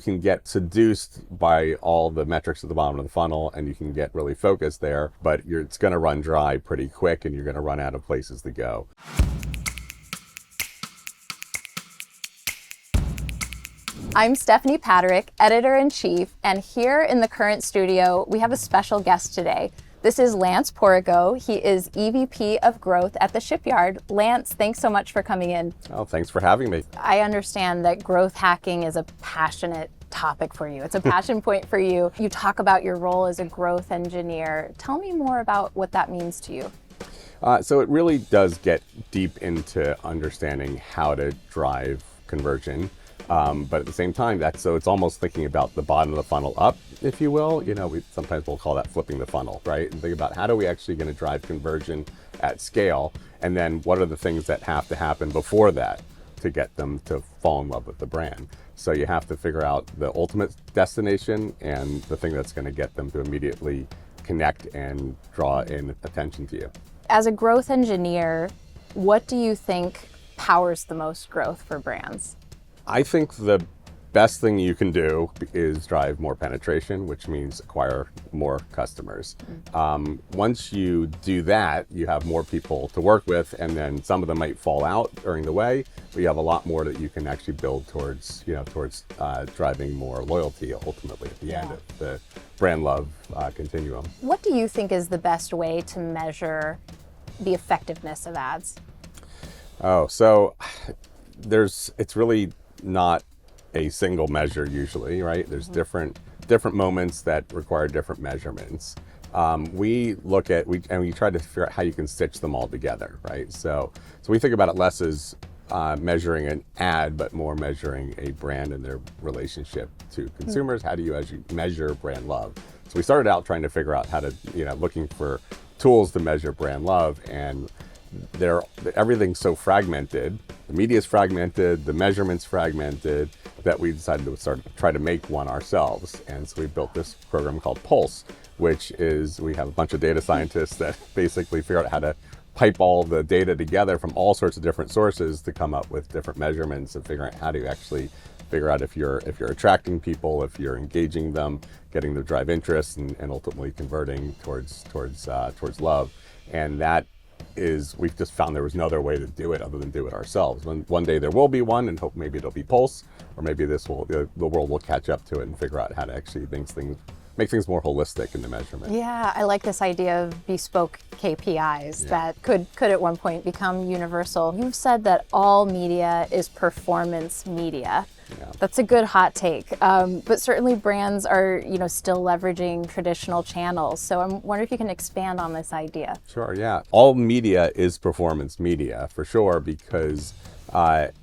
you can get seduced by all the metrics at the bottom of the funnel and you can get really focused there, but it's going to run dry pretty quick and you're going to run out of places to go. I'm Stephanie Patrick, Editor-in-Chief, and here in the current studio, we have a special guest today. This is Lance Porigow. He is EVP of Growth at the Shipyard. Lance, thanks so much for coming in. Oh, thanks for having me. I understand that growth hacking is a passionate topic for you. It's a passion point for you. You talk about your role as a growth engineer. Tell me more about what that means to you. So it really does get deep into understanding how to drive conversion. But at the same time, so it's almost thinking about the bottom of the funnel up, if you will. Sometimes we'll call that flipping the funnel, right? And think about how do we actually going to drive conversion at scale, and then what are the things that have to happen before that to get them to fall in love with the brand. So you have to figure out the ultimate destination and the thing that's going to get them to immediately connect and draw in attention to you. As a growth engineer, what do you think powers the most growth for brands? I think the best thing you can do is drive more penetration, which means acquire more customers. Once you do that, you have more people to work with, and then some of them might fall out during the way, but you have a lot more that you can actually build towards driving more loyalty ultimately at the end of the brand love continuum. What do you think is the best way to measure the effectiveness of ads? So it's really not a single measure usually, right? There's different moments that require different measurements. We try to figure out how you can stitch them all together, right? So we think about it less as measuring an ad, but more measuring a brand and their relationship to consumers. How do you actually measure brand love? So we started out trying to figure out how to, looking for tools to measure brand love, and everything's so fragmented. The media's fragmented, the measurement's fragmented, that we decided to try to make one ourselves. And so we built this program called Pulse, which is, we have a bunch of data scientists that basically figure out how to pipe all the data together from all sorts of different sources to come up with different measurements and figure out how to actually figure out if you're attracting people, if you're engaging them, getting them to drive interest, and ultimately converting towards love. And that we've just found there was no other way to do it other than do it ourselves. One day there will be one, and hope maybe it'll be Pulse, or maybe the world will catch up to it and figure out how to actually make things more holistic in the measurement. Yeah, I like this idea of bespoke KPIs that could at one point become universal. You've said that all media is performance media. Yeah. That's a good hot take, but certainly brands are still leveraging traditional channels. So I'm wondering if you can expand on this idea. Sure, yeah. All media is performance media for sure, because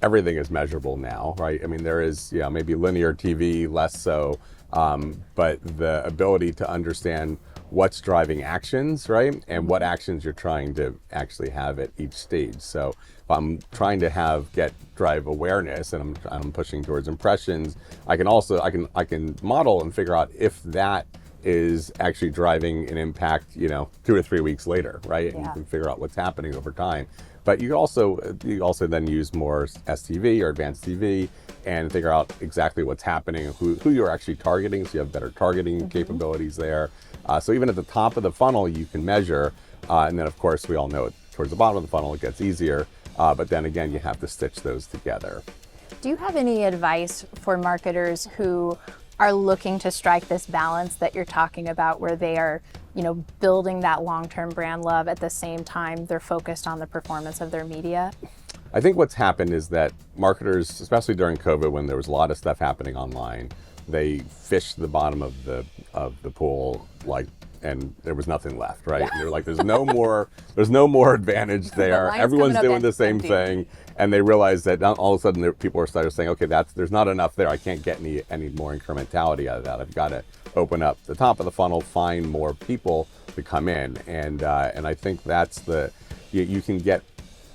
everything is measurable now, right? I mean, there is maybe linear TV less so, but the ability to understand what's driving actions, right? And what actions you're trying to actually have at each stage. So if I'm trying to drive awareness and I'm pushing towards impressions, I can model and figure out if that is actually driving an impact, 2 or 3 weeks later, right? And you can figure out what's happening over time. But you also then use more STV or advanced TV and figure out exactly what's happening, who you're actually targeting, so you have better targeting capabilities there. So even at the top of the funnel, you can measure, and then of course we all know towards the bottom of the funnel it gets easier, but then again you have to stitch those together. Do you have any advice for marketers who are looking to strike this balance that you're talking about, where they are building that long-term brand love at the same time they're focused on the performance of their media? I think what's happened is that marketers, especially during COVID when there was a lot of stuff happening online, they fished the bottom of the pool, and there was nothing left, right? Yeah. And they're like, there's no more advantage there. Everyone's doing the same thing, and they realized that all of a sudden people are starting saying, okay, there's not enough there. I can't get any more incrementality out of that. I've got to open up the top of the funnel, find more people to come in, and I think that's you can get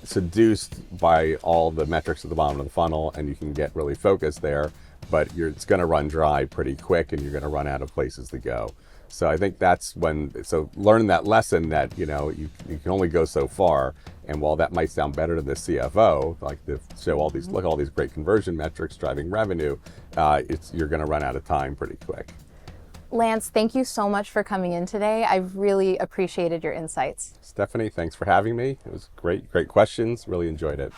seduced by all the metrics at the bottom of the funnel, and you can get really focused there. but it's going to run dry pretty quick, and you're going to run out of places to go. So I think that's so learning that lesson that, you can only go so far. And while that might sound better to the CFO, like to show look at all these great conversion metrics driving revenue, you're going to run out of time pretty quick. Lance, thank you so much for coming in today. I really appreciated your insights. Stephanie, thanks for having me. It was great questions. Really enjoyed it.